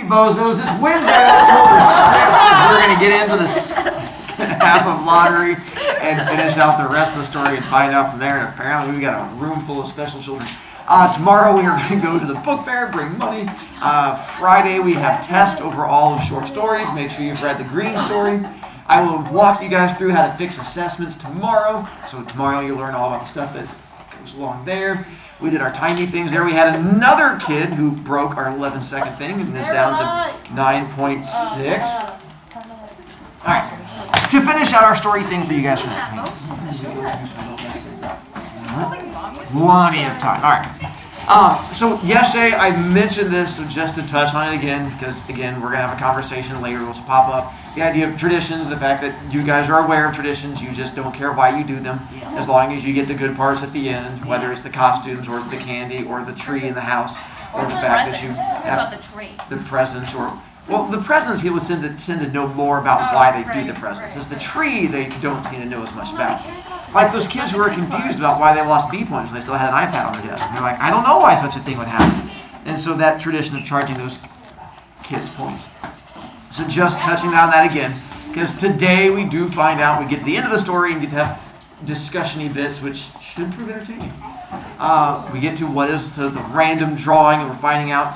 bozos, it's Wednesday, October 6th. We're going to get into this half of lottery and finish out the rest of the story and find out from there. And apparently we've got a room full of special children. Tomorrow we are going to go to the book fair, bring money. Friday we have test over all of short stories. Make sure you've read the green story. I will walk you guys through how to fix assessments tomorrow. So tomorrow you'll learn all about the stuff that goes along there. We did our tiny things there. We had another kid who broke our 11-second thing and is down to 9.6. All right. To finish out our story thing for you guys. Plenty of time. All right. So yesterday I mentioned this, so just to touch on it again, because again we're gonna have a conversation later. It'll pop up. The idea of traditions, the fact that you guys are aware of traditions, you just don't care why you do them, as long as you get the good parts at the end, whether it's the costumes or the candy or the tree in the house, or the fact that you have the presents or. Well, the presents he would tend to know more about why they do the presents. It's the tree they don't seem to know as much about. Like those kids who were confused about why they lost B points when they still had an iPad on their desk. And they're like, I don't know why such a thing would happen. And so that tradition of charging those kids points. So just touching on that again, because today we do find out, we get to the end of the story and get to have discussion-y bits, which should prove entertaining. We get to what is the random drawing, and we're finding out.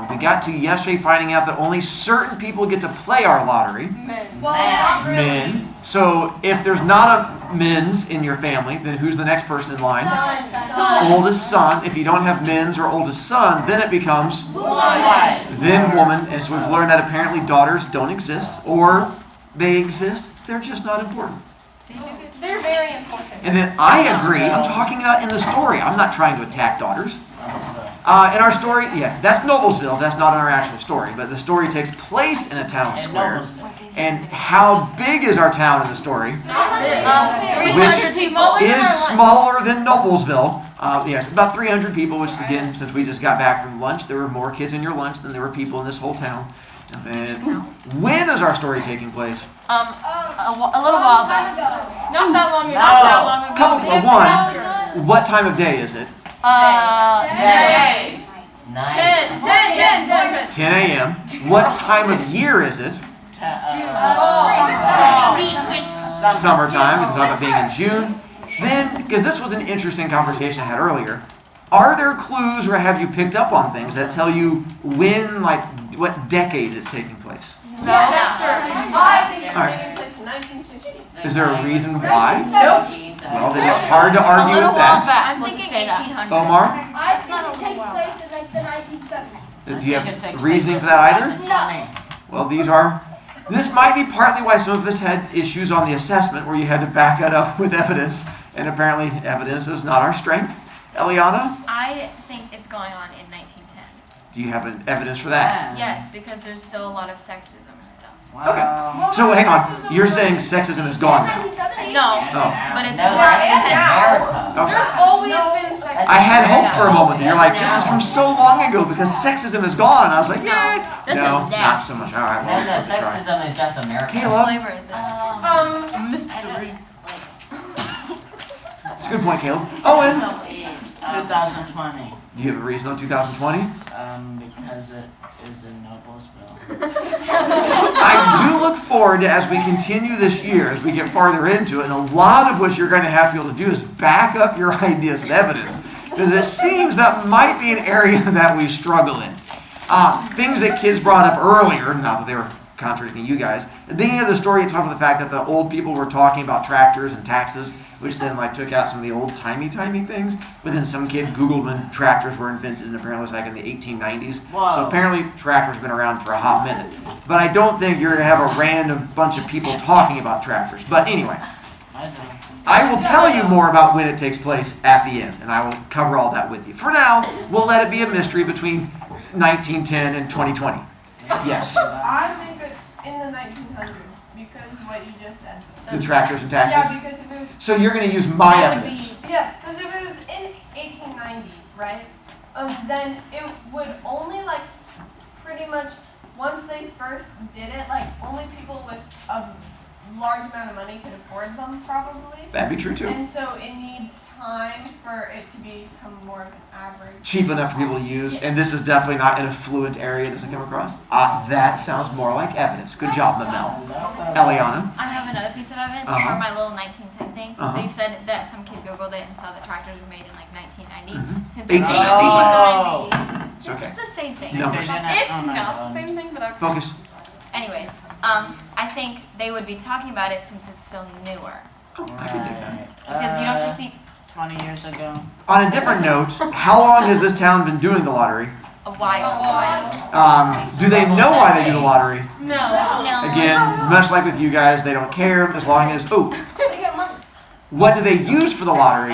We got to yesterday finding out that only certain people get to play our lottery. Men. So if there's not a men's in your family, then who's the next person in line? Son. Oldest son. If you don't have men's or oldest son, then it becomes then woman. And so we've learned that apparently daughters don't exist, or they exist, they're just not important. They're very important. And then I agree, I'm talking about in the story. I'm not trying to attack daughters. In our story, yeah, that's Noblesville. That's not in our actual story, but the story takes place in a town square. And how big is our town in the story? 300 people. Is smaller than Noblesville. Yes, about 300 people, which again, since we just got back from lunch, there were more kids in your lunch than there were people in this whole town. And then, when is our story taking place? A little while back. Not that long ago. Couple of one. What time of day is it? Day. 10. 10 a.m. What time of year is it? Summertime. It's talking about being in June. Then, because this was an interesting conversation I had earlier, are there clues or have you picked up on things that tell you when, like, what decade it's taking place? No. I think it's taking place in 1950. Is there a reason why? Nope. Well, then it's hard to argue with that. I'm thinking 1800. Omar? I think it takes place in like the 1970s. Do you have reasoning for that either? No. Well, this might be partly why some of us had issues on the assessment where you had to back it up with evidence, and apparently evidence is not our strength. Eliana, I think it's going on in 1910s. do you have an evidence for that? Yes, because there's still a lot of sexism and stuff. Okay. So hang on, you're saying sexism is gone now? No, Oh. but it's No, more it's intense. America. Okay. There's always been sex. I had hope for a moment. You're like, this is from so long ago because sexism is gone. I was like, yeah. No, not so much. All right, well, No, let's try. sexism is just America. What Caleb, flavor is it? Mystery. it's a good point, Caleb. Owen, 2020, do you have a reason on 2020? because it is in Noblesville. I do look forward to, as we continue this year, as we get farther into it, and a lot of what you're going to have to be able to do is back up your ideas with evidence. Because it seems that might be an area that we struggle in. Things that kids brought up earlier, not that they were contradicting you guys, at the beginning of the story it talked about the fact that the old people were talking about tractors and taxes, which then like took out some of the old timey things, but then some kid Googled when tractors were invented, and apparently it was like in the 1890s. Whoa. So apparently tractors have been around for a hot minute. But I don't think you're going to have a random bunch of people talking about tractors. But anyway, I know. I will tell you more about when it takes place at the end, and I will cover all that with you. For now, we'll let it be a mystery between 1910 and 2020. Yes, I think it's in the 1900s because of what you just said. the tractors and Yeah, taxes. because if it was So you're going to use my That would be evidence. yes, because if it was in 1890, right? Then it would only like pretty much once they first did it, like only people with a large amount of money could afford them probably. That'd be true too. And so it needs time for it to become more of an average. Cheap enough for people to use, and this is definitely not an affluent area. It doesn't come across. That sounds more like evidence. Good job, Mamel. Eliana. I have another piece of evidence Uh-huh. for my little 1910 thing. Uh-huh. So you said that some kid Googled it and saw that tractors were made in like 1990. Mhm. Since 1890. 1890. It's okay. It's the same thing. No. It's not the same thing, but okay. Focus. Anyways, I think they would be talking about it since it's still newer. Oh, I can dig that. Because you don't just see 20 years ago. On a different note, how long has this town been doing the lottery? a while. Do they know why they do the lottery? No. No. Again, much like with you guys, they don't care as long as, oh, They get money. what do they use for the lottery?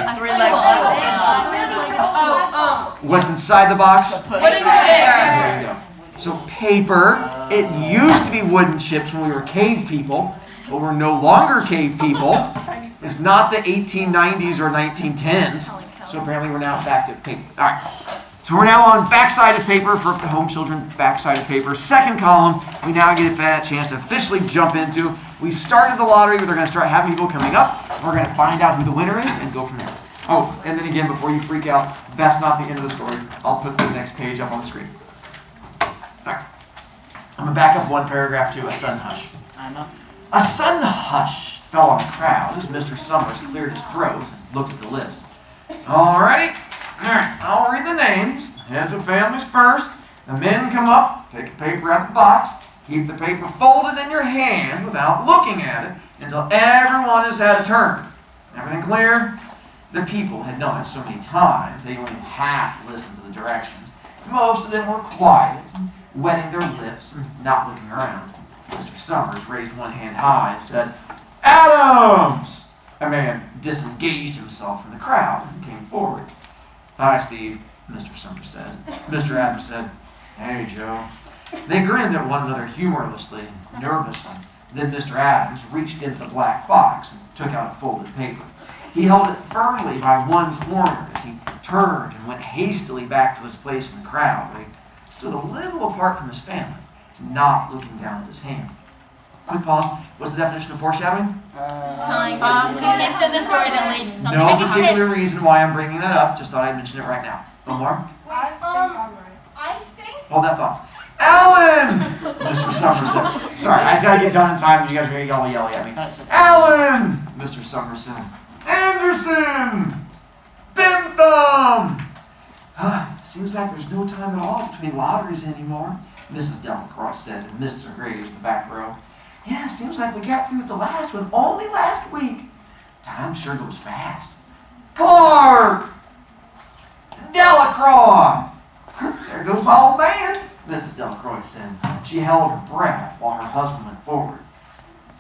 What's inside the box? Wooden chip. There you go. So paper, it used to be wooden chips when we were cave people, but we're no longer cave people. It's not the 1890s or 1910s. So apparently we're now back to paper. All right. So we're now on backside of paper for the home children, backside of paper. Second column, we now get a chance to officially jump into. We started the lottery, but they're going to start having people coming up. We're going to find out who the winner is and go from there. Oh, and then again, before you freak out, that's not the end of the story. I'll put the next page up on the screen. All right. I'm going to back up one paragraph to a sudden hush. I know. A sudden hush fell on the crowd as Mr. Summers cleared his throat and looked at the list. Alrighty. Alright, I'll read the names. Heads of families first. The men come up, take a paper out of the box, keep the paper folded in your hand without looking at it until everyone has had a turn. Everything clear? The people had done it so many times they only half listened to the directions. Most of them were quiet, wetting their lips and not looking around. Mr. Summers raised one hand high and said, "Adams!" A man disengaged himself from the crowd and came forward. "Hi, Steve," Mr. Summers said. Mr. Adams said, "Hey, Joe." They grinned at one another humorously, nervously. Then Mr. Adams reached into the black box and took out a folded paper. He held it firmly by one corner as he turned and went hastily back to his place in the crowd, where he stood a little apart from his family, not looking down at his hand. Quick pause. What's the definition of foreshadowing? Telling hints in the story that lead to something. No particular reason why I'm bringing that up. Just thought I'd mention it right now. One more. I think Hold that thought. Alan! Mr. Summers said. Sorry, I just gotta get done in time. You guys are gonna get all yelly at me. Alan! Mr. Summers said. Anderson! Bentham! Seems like there's no time at all between lotteries anymore, Mrs. Delacroix said to Mr. Graves in the back row. Yeah, seems like we got through with the last one only last week. Time sure goes fast. Clark! Delacroix! There goes my old man, Mrs. Delacroix said. She held her breath while her husband went forward.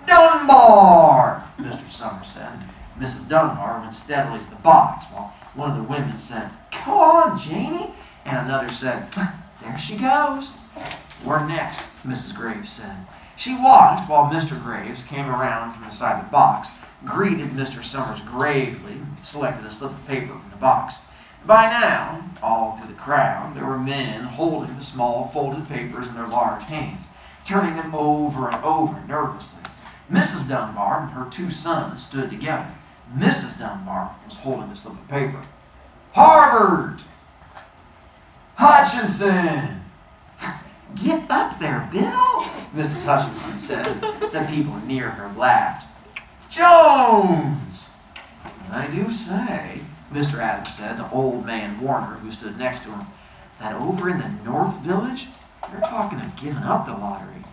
Dunbar! Mr. Summers said. Mrs. Dunbar went steadily to the box while one of the women said, "Go on, Janie," and another said, "There she goes." "We're next," Mrs. Graves said. She watched while Mr. Graves came around from the side of the box, greeted Mr. Summers gravely, and selected a slip of paper from the box. By now, all through the crowd, there were men holding the small folded papers in their large hands, turning them over and over nervously. Mrs. Dunbar and her two sons stood together. Mrs. Dunbar was holding the slip of paper. Harvard! Hutchinson! "Get up there, Bill," Mrs. Hutchinson said. The people near her laughed. "Jones!" "I do say," Mr. Adams said to old man Warner, who stood next to him, "that over in the North Village, they're talking of giving up the lottery."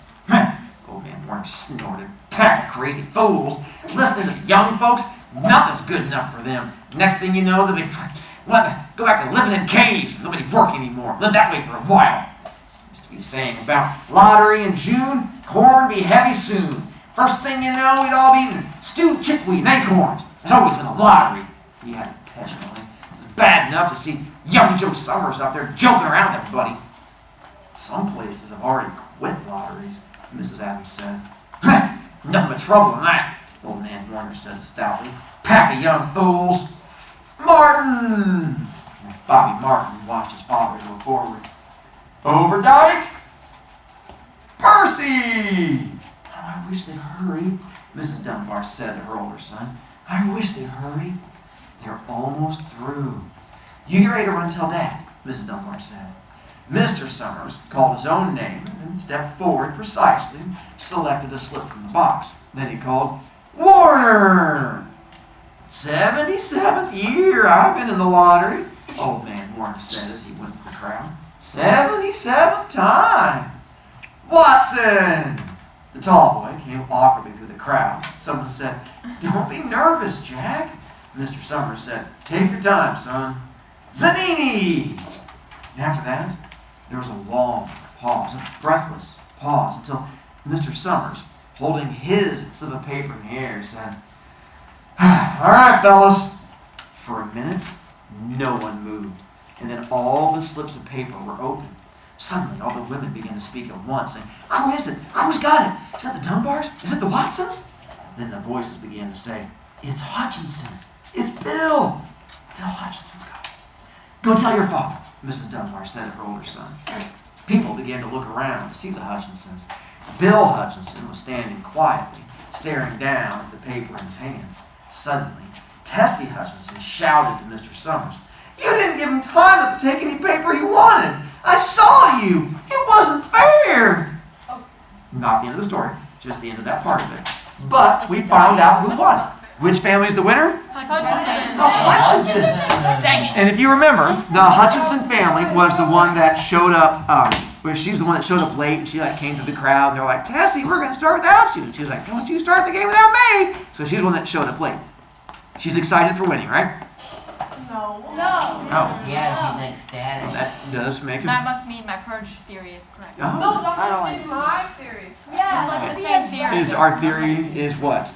Old man Warner snorted. "Pack of crazy fools! Listening to the young folks, nothing's good enough for them. Next thing you know, they'll be wanting to go back to living in caves. Nobody work anymore. Live that way for a while. Used to be saying about lottery in June, corn be heavy soon. First thing you know, we'd all be eating stewed chickweed and acorns. There's always been a lottery," he added passionately. "It was bad enough to see young Joe Summers out there joking around with everybody." "Some places have already quit lotteries," Mrs. Adams said. "Nothing but trouble in that," old man Warner said stoutly. "Pack of young fools." "Martin!" Bobby Martin watched his father go forward. "Overdyke!" "Percy!" "Oh, I wish they'd hurry," Mrs. Dunbar said to her older son. "I wish they'd hurry." They're almost through. You get ready to run and tell Dad, Mrs. Dunbar said. Mr. Summers called his own name and stepped forward precisely, selected a slip from the box. Then he called, Warner! 77th year I've been in the lottery, old man Warner said as he went through the crowd. 77th time. Watson! The tall boy came awkwardly through the crowd. Someone said, Don't be nervous, Jack. Mr. Summers said, Take your time, son. Zanini! And after that, there was a long pause, a breathless pause, until Mr. Summers, holding his slip of paper in the air, said, All right, fellas. For a minute, no one moved, and then all the slips of paper were opened. Suddenly, all the women began to speak at once, saying, Who is it? Who's got it? Is that the Dunbars? Is it the Watsons? Then the voices began to say, It's Hutchinson. It's Bill. Bill Hutchinson's got it. Go tell your father, Mrs. Dunbar said to her older son. People began to look around to see the Hutchinsons. Bill Hutchinson was standing quietly, staring down at the paper in his hand. Suddenly, Tessie Hutchinson shouted to Mr. Summers, You didn't give him time to take any paper he wanted. I saw you. It wasn't fair. Not the end of the story, just the end of that part of it. But we found out who won. Which family's the winner? The Hutchinsons. Dang it. And if you remember, the Hutchinson family was the one that showed up, where she's the one that showed up late, and she came to the crowd, and they're like, Tessie, we're going to start without you. And she was like, Don't you start the game without me. So she's the one that showed up late. She's excited for winning, right? No. No. Oh, Yeah, he's well, ecstatic. that does make That it. must mean my purge theory is correct. No, Oh. that I don't would like be my theory. Yeah, It's like the we same had theory. that. Is our theory is what?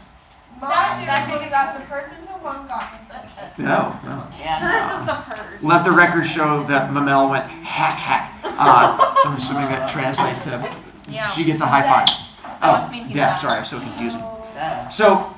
My theory was that the person who won got it. No. Yeah. is the purge. Let the record show that Mamel went hack hack. So I'm assuming that translates to Yeah. she gets a high five. That must mean he's deaf. not. Sorry, it's so confusing. Yeah. So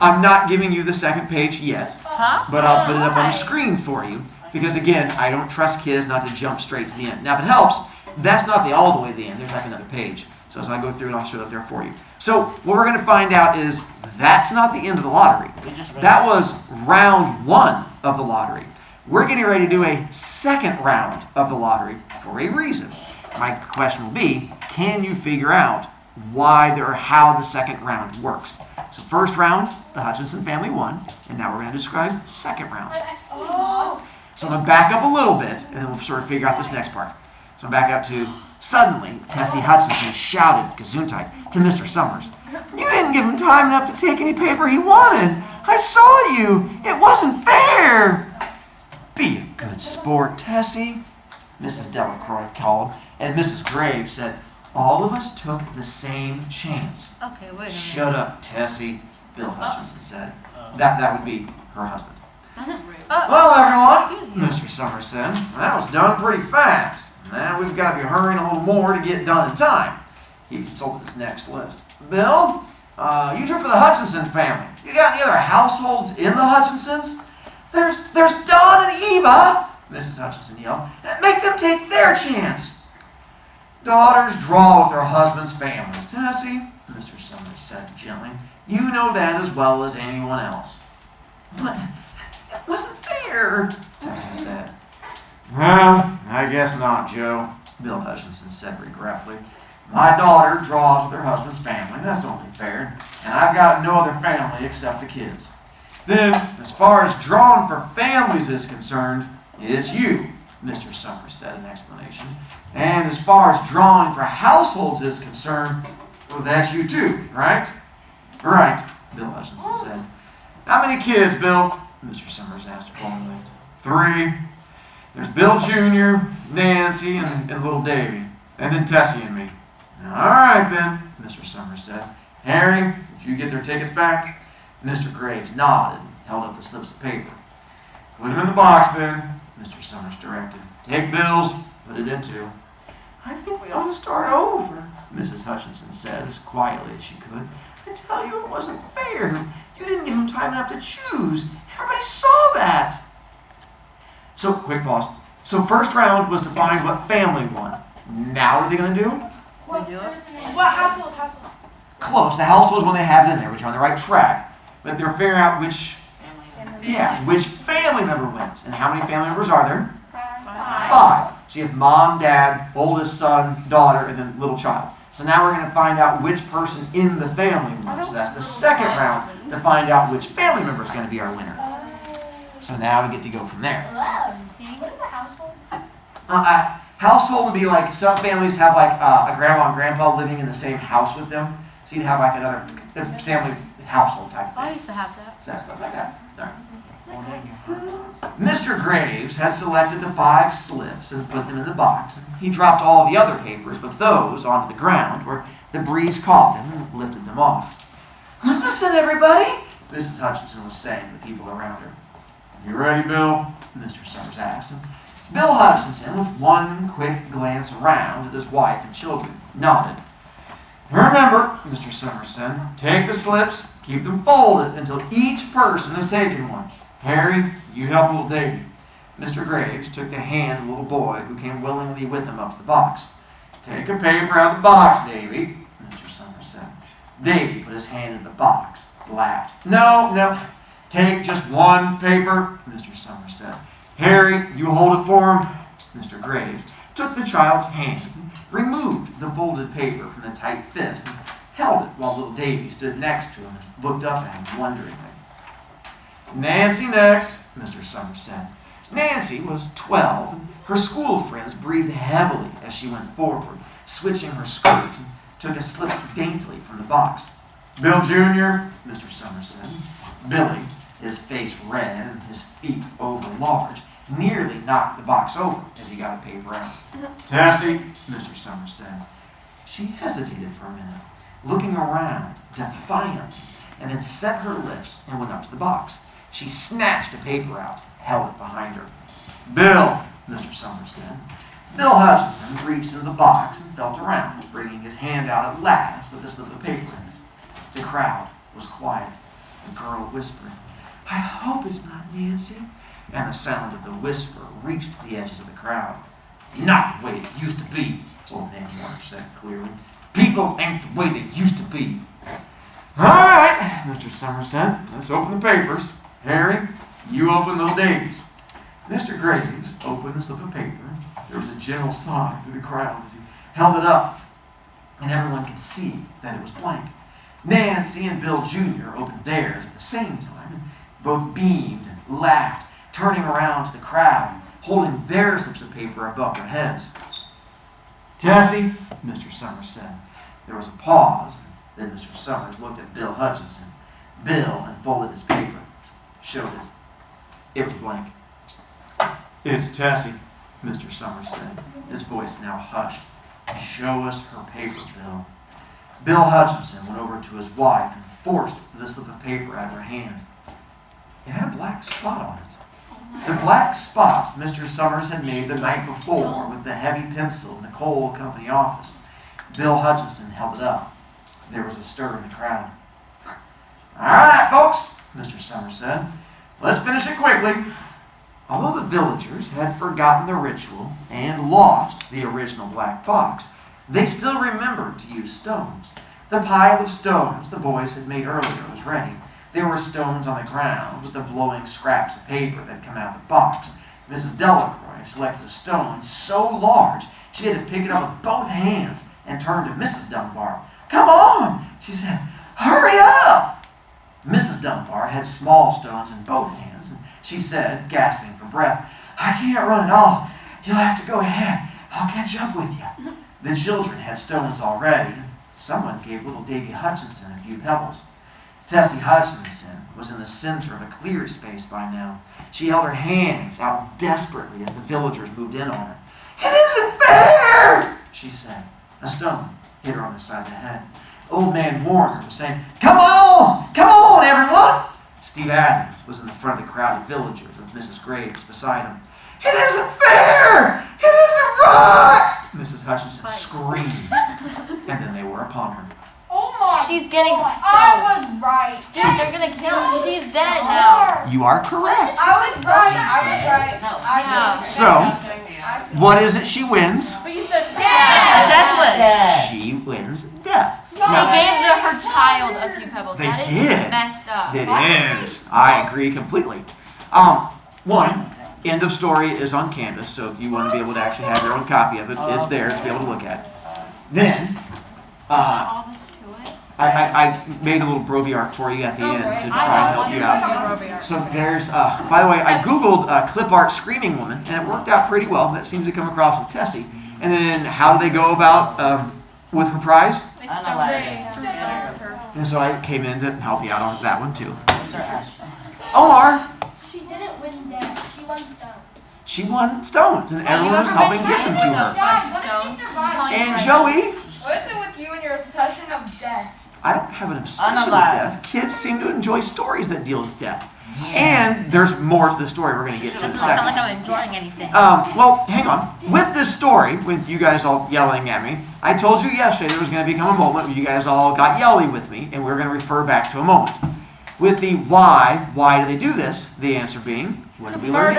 I'm not giving you the second page yet, Huh? but I'll put it up on the Why? screen for you because again, I don't trust kids not to jump straight to the end. Now, if it helps, that's not all the way to the end. There's like another page. So as I go through it, I'll show it up there for you. So what we're going to find out is that's not the end of the lottery. We just read That was round 1 of the lottery. We're getting ready to do a second round of the lottery for a reason. My question will be, can you figure out why or how the second round works? So first round, the Hutchinson family won, and now we're going to describe second round. Oh. So I'm going to back up a little bit, and then we'll sort of figure out this next part. So I'm back up to, suddenly, Tessie Hutchinson shouted, gesundheit, to Mr. Summers. You didn't give him time enough to take any paper he wanted. I saw you. It wasn't fair. Be a good sport, Tessie, Mrs. Delacroix called, and Mrs. Graves said, all of us took the same chance. Okay, wait a minute. Shut up, Tessie, Bill Hutchinson said. That would be her husband. Well, everyone, Mr. Summers said, that was done pretty fast. Now we've got to be hurrying a little more to get done in time. He consulted his next list. Bill, you drew for the Hutchinson family. You got any other households in the Hutchinsons? There's Don and Eva, Mrs. Hutchinson yelled. Make them take their chance. Daughters draw with their husbands' families. Tessie, Mr. Summers said gently, you know that as well as anyone else. But it wasn't fair, Tessie said. Well, I guess not, Joe, Bill Hutchinson said regretfully. My daughter draws with her husband's family. That's only fair. And I've got no other family except the kids. Then, as far as drawing for families is concerned, it's you, Mr. Summers said in explanation. And as far as drawing for households is concerned, well, that's you too, right? Right, Bill Hutchinson said. How many kids, Bill? Mr. Summers asked formally. 3. There's Bill Jr., Nancy, and little Davy. And then Tessie and me. All right, then, Mr. Summers said. Harry, did you get their tickets back? Mr. Graves nodded and held up the slips of paper. Put them in the box, then, Mr. Summers directed. Take Bill's, put it into. I think we ought to start over, Mrs. Hutchinson said as quietly as she could. I tell you, it wasn't fair. You didn't give him time enough to choose. Everybody saw that. So, quick pause. So, first round was to find what family won. Now, what are they going to do? What do it? person in What household? Close. The households when they have it in there, which are on the right track. But they're figuring out which Yeah, which family member wins. And how many family members are there? 5. 5. So you have mom, dad, oldest son, daughter, and then little child. So now we're going to find out which person in the family wins. So that's the second round to find out which family member is going to be our winner. So now we get to go from there. What is a household? Household would be like, some families have like a grandma and grandpa living in the same house with them. So you'd have like another family household type of I thing. used to have that. So that's stuff like that. Sorry. Holding your heart. Mr. Graves had selected the 5 slips and put them in the box. He dropped all the other papers, but those onto the ground where the breeze caught them and lifted them off. Listen, everybody, Mrs. Hutchinson was saying to the people around her. You ready, Bill? Mr. Summers asked him. Bill Hutchinson, with one quick glance around at his wife and children, nodded. Remember, Mr. Summers said, take the slips, keep them folded until each person has taken one. Harry, you help little Davy. Mr. Graves took the hand of the little boy who came willingly with him up to the box. Take a paper out of the box, Davy, Mr. Summers said. Davy put his hand in the box, laughed. No, take just one paper, Mr. Summers said. Harry, you hold it for him. Mr. Graves took the child's hand, removed the folded paper from the tight fist, and held it while little Davy stood next to him and looked up at him wonderingly. Nancy next, Mr. Summers said. Nancy was 12, and her school friends breathed heavily as she went forward, switching her skirt, and took a slip daintily from the box. Bill Jr., Mr. Summers said. Billy, his face red and his feet over large, nearly knocked the box over as he got a paper out. Tessie, Mr. Summers said. She hesitated for a minute, looking around defiantly, and then set her lips and went up to the box. She snatched a paper out, held it behind her. Bill, Mr. Summers said. Bill Hutchinson reached into the box and felt around, bringing his hand out at last with a slip of paper in it. The crowd was quiet. The girl whispered, I hope it's not Nancy. And the sound of the whisper reached the edges of the crowd. Not the way it used to be, old man Warner said clearly. People ain't the way they used to be. All right, Mr. Summers said. Let's open the papers. Harry, you open little Davy's. Mr. Graves opened the slip of paper. There was a gentle sigh through the crowd as he held it up, and everyone could see that it was blank. Nancy and Bill Jr. opened theirs at the same time, and both beamed and laughed, turning around to the crowd, holding their slips of paper above their heads. Tessie, Mr. Summers said. There was a pause, and then Mr. Summers looked at Bill Hutchinson. Bill unfolded his paper, showed it. It was blank. It's Tessie, Mr. Summers said, his voice now hushed. Show us her paper, Bill. Bill Hutchinson went over to his wife and forced the slip of paper out of her hand. It had a black spot on it. The black spot Mr. Summers had made the night before with the heavy pencil in the coal company office. Bill Hutchinson held it up. There was a stir in the crowd. All right, folks, Mr. Summers said. Let's finish it quickly. Although the villagers had forgotten the ritual and lost the original black box, they still remembered to use stones. The pile of stones the boys had made earlier was ready. There were stones on the ground with the blowing scraps of paper that had come out of the box. Mrs. Delacroix selected a stone so large she had to pick it up with both hands and turned to Mrs. Dunbar. Come on, she said. Hurry up! Mrs. Dunbar had small stones in both hands, and she said, gasping for breath, I can't run at all. You'll have to go ahead. I'll catch up with you. The children had stones already, and someone gave little Davy Hutchinson a few pebbles. Tessie Hutchinson was in the center of a clear space by now. She held her hands out desperately as the villagers moved in on her. It isn't fair, she said. A stone hit her on the side of the head. Old man Warner was saying, come on, everyone. Steve Adams was in the front of the crowd of villagers with Mrs. Graves beside him. It isn't fair! It isn't right! Mrs. Hutchinson screamed, and then they were upon her. Oh my She's getting God, stoned. I was right. They're gonna kill her. She's dead now. You are correct. I was right. No. I So, what is it she wins? But you said Death wins. She wins death. He gave her her child a few pebbles. They That is did. messed up. It is. I agree completely. One, end of story is on Canvas, so if you want to be able to actually have your own copy of it, it's there to be able to look at. Then, All that's to it. I made a little Broviarc for you at the end to try and help you out. So there's, by the way, I Googled clip art screaming woman, and it worked out pretty well. That seems to come across with Tessie. And then how do they go about with her prize? And so I came in to help you out on that one too. Omar, She didn't win that. She won stones. she won stones, and everyone was helping get them to her. Guys, what if she survived? And Joey, What is it with you and your obsession of death? I don't have an obsession with Unalive. death. Kids seem to enjoy stories that deal with death. Yeah. And there's more to the story we're going to get to in a Doesn't sound like second. I'm enjoying anything. Well, hang on. With this story, with you guys all yelling at me, I told you yesterday there was going to become a moment where you guys all got yelly with me, and we we're going to refer back to a moment. With the why do they do this? The answer being, what did we learn?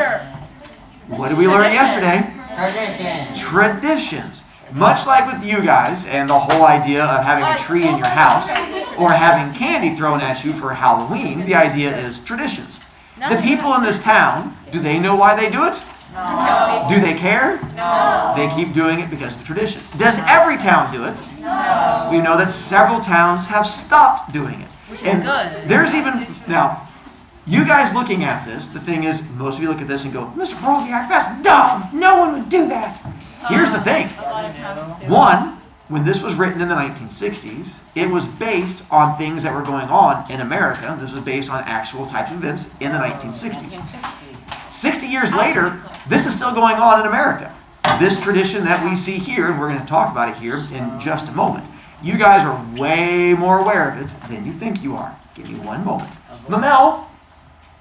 What did we learn yesterday? Tradition. Traditions. Much like with you guys and the whole idea of having a tree in your house or having candy thrown at you for Halloween, the idea is traditions. The people in this town, do they know why they do it? No. Do they care? No. They keep doing it because of tradition. Does every town do it? No. We know that several towns have stopped doing it. Which is And good. there's even, now, you guys looking at this, the thing is, most of you look at this and go, Mr. Brodziak, that's dumb. No one would do that. Here's the thing. A lot of towns do. One, when this was written in the 1960s, it was based on things that were going on in America. This was based on actual types of events in the 1960s. 60 years later, this is still going on in America. This tradition that we see here, and we're going to talk about it here in just a moment. You guys are way more aware of it than you think you are. Give me one moment. Lamel,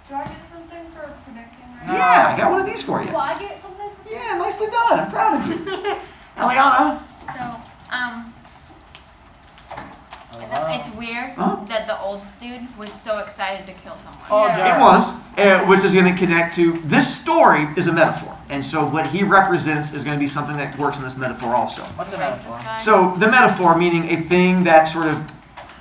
Do I get something for predicting right yeah, I got one of these for you. Do I get something? Yeah, nicely done. I'm proud of you. Eliana, So, it's weird Huh? that the old dude was so excited to kill someone. Oh, it was, which is going to connect to, this story is a metaphor. And so what he represents is going to be something that works in this metaphor also. What's a Racist metaphor? guy. So the metaphor meaning a thing that sort of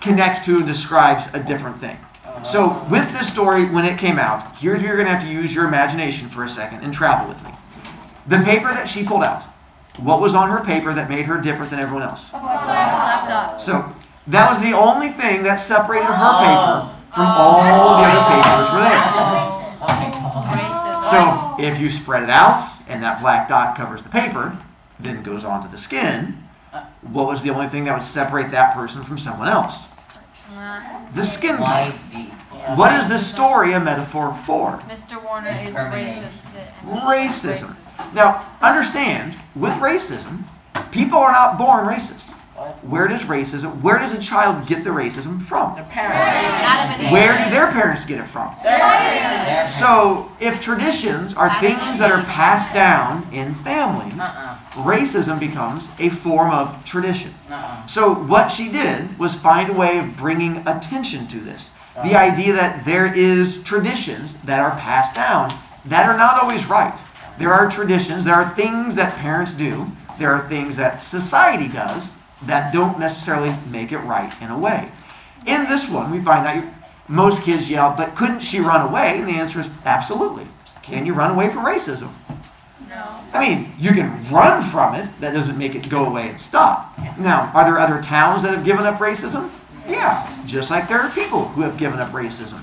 connects to and describes a different thing. So with this story, when it came out, here's where you're going to have to use your imagination for a second and travel with me. The paper that she pulled out, what was on her paper that made her different than everyone else? Laptop. So that was the only thing that separated her paper from all the other papers were there. Racist. So if you spread it out and that black dot covers the paper, then goes onto the skin, what was the only thing that would separate that person from someone else? The skin color. White people. What is this story a metaphor for? Mr. Warner is Discrimination. racist. Racism. Now, understand, with racism, people are not born racist. Where does a child get the racism from? Their parents. Where do their parents get it from? Their So, if traditions are things that are passed down in families, racism becomes a form of tradition. So, what she did was find a way of bringing attention to this. The idea that there is traditions that are passed down that are not always right. There are traditions, there are things that parents do, there are things that society does that don't necessarily make it right in a way. In this one, we find out most kids yell, but couldn't she run away? And the answer is absolutely. Can you run away from racism? No. I mean, you can run from it. That doesn't make it go away and stop. Now, are there other towns that have given up racism? Yeah, just like there are people who have given up racism.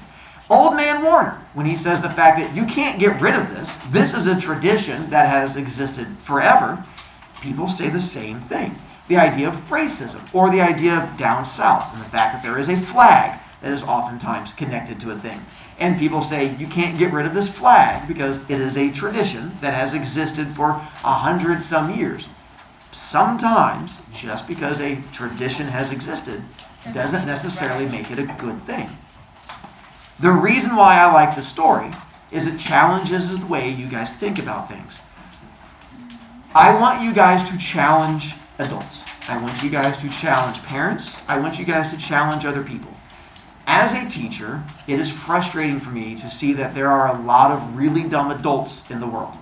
Old Man Warner, when he says the fact that you can't get rid of this is a tradition that has existed forever, people say the same thing. The idea of racism, or the idea of down south, and the fact that there is a flag that is oftentimes connected to a thing. And people say you can't get rid of this flag because it is a tradition that has existed for 100-some years. Sometimes, just because a tradition has existed doesn't necessarily make it a good thing. The reason why I like the story is it challenges the way you guys think about things. I want you guys to challenge adults. I want you guys to challenge parents. I want you guys to challenge other people. As a teacher, it is frustrating for me to see that there are a lot of really dumb adults in the world.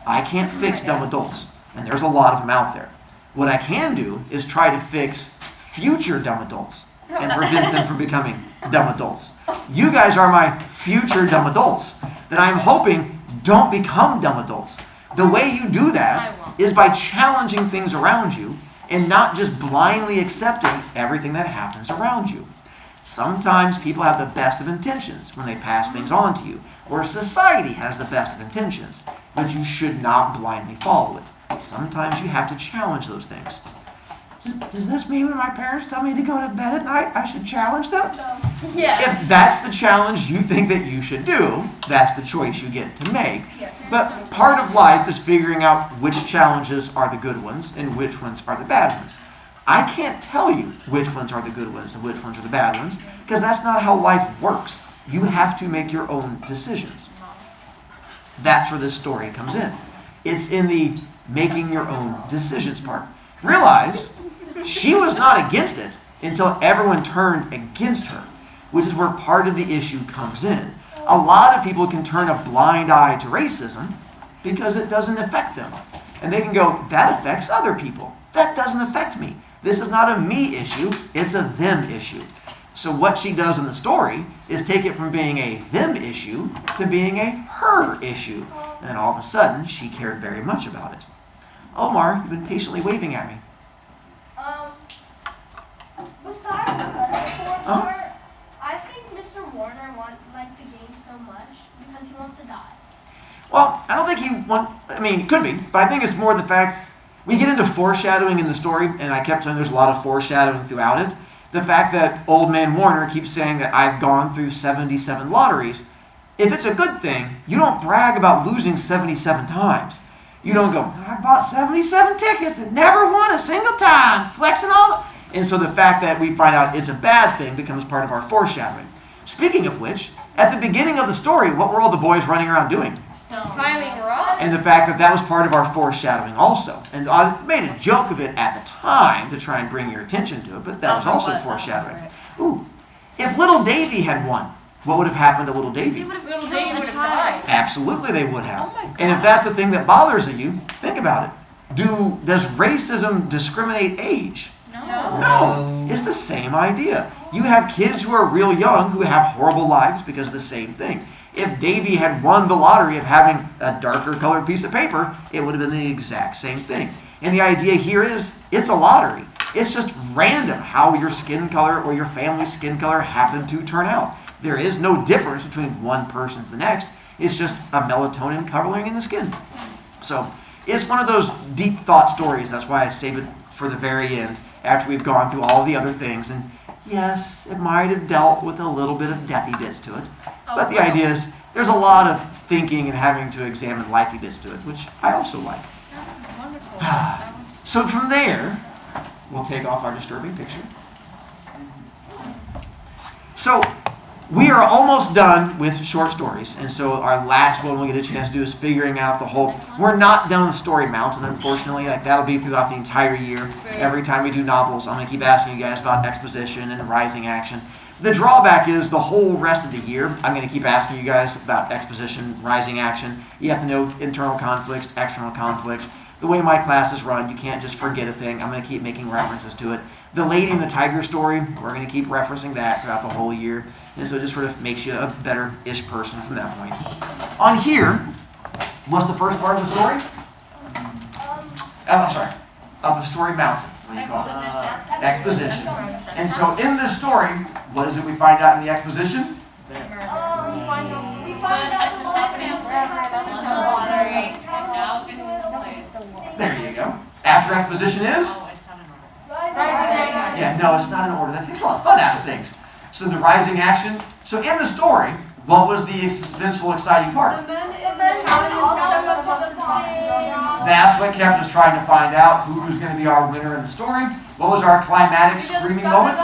I can't fix dumb adults, and there's a lot of them out there. What I can do is try to fix future dumb adults and prevent them from becoming dumb adults. You guys are my future dumb adults that I'm hoping don't become dumb adults. The way you do that is by challenging things around you and not just blindly accepting everything that happens around you. Sometimes people have the best of intentions when they pass things on to you, or society has the best of intentions, but you should not blindly follow it. Sometimes you have to challenge those things. Does this mean when my parents tell me to go to bed at night, I should challenge them? Yes. If that's the challenge you think that you should do, that's the choice you get to make. But part of life is figuring out which challenges are the good ones and which ones are the bad ones. I can't tell you which ones are the good ones and which ones are the bad ones, because that's not how life works. You have to make your own decisions. That's where this story comes in. It's in the making your own decisions part. Realize she was not against it until everyone turned against her, which is where part of the issue comes in. A lot of people can turn a blind eye to racism because it doesn't affect them. And they can go, that affects other people. That doesn't affect me. This is not a me issue, it's a them issue. So what she does in the story is take it from being a them issue to being a her issue. And then all of a sudden, she cared very much about it. Omar, you've been patiently waving at me. Besides the metaphor part, I think Mr. Warner liked the game so much because he wants to die. Well, I don't think it could be, but I think it's more the fact, we get into foreshadowing in the story, and I kept saying there's a lot of foreshadowing throughout it. The fact that Old Man Warner keeps saying that I've gone through 77 lotteries. If it's a good thing, you don't brag about losing 77 times. You don't go, I bought 77 tickets and never won a single time, flexing all. And so the fact that we find out it's a bad thing becomes part of our foreshadowing. Speaking of which, at the beginning of the story, what were all the boys running around doing? Climbing rocks. And the fact that that was part of our foreshadowing also. And I made a joke of it at the time to try and bring your attention to it, but that was also foreshadowing. Ooh, if little Davy had won, what would have happened to little Davy? would have Little killed Davy the would have child. died. Absolutely they would have. Oh my And if that's the thing that bothers you, think about it. Does racism discriminate age? No, it's the same idea. You have kids who are real young who have horrible lives because of the same thing. If Davy had won the lottery of having a darker colored piece of paper, it would have been the exact same thing. And the idea here is, it's a lottery. It's just random how your skin color or your family's skin color happened to turn out. There is no difference between one person to the next. It's just a melatonin coloring in the skin. So it's one of those deep thought stories. That's why I save it for the very end, after we've gone through all the other things. And yes, it might have dealt with a little bit of deathy bits to it. But the idea is, there's a lot of thinking and having to examine lifey bits to it, which I also like. That's wonderful. So from there, we'll take off our disturbing picture. So we are almost done with short stories, and so our last one we'll get a chance to do is figuring out the whole. We're not done with Story Mountain, unfortunately. Like that'll be throughout the entire year. Every time we do novels, I'm going to keep asking you guys about exposition and rising action. The drawback is the whole rest of the year, I'm going to keep asking you guys about exposition, rising action. You have to know internal conflicts, external conflicts. The way my classes run, you can't just forget a thing. I'm going to keep making references to it. The Lady and the Tiger story, we're going to keep referencing that throughout the whole year. And so it just sort of makes you a better-ish person from that point. On here, what's the first part of the story? I'm sorry. Of the Story Mountain. What do you call it? Exposition. And so in this story, what is it we find out in the exposition? We find out There you go. After exposition is? Yeah, no, it's not in order. That takes a lot of fun out of things. So the rising action. So in the story, what was the suspenseful, exciting part? That's what kept us trying to find out who's going to be our winner in the story. What was our climatic screaming moment?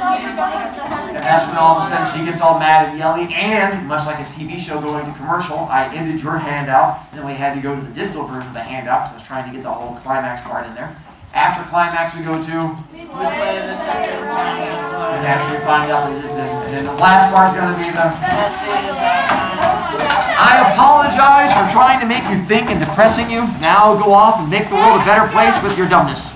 And that's when all of a sudden she gets all mad and yelly, and much like a TV show going to commercial, I ended your handout, and then we had to go to the digital version of the handout because I was trying to get the whole climax part in there. After climax, we go to, and after we find out that it is, and then the last part is going to be the. I apologize for trying to make you think and depressing you. Now go off and make the world a better place with your dumbness.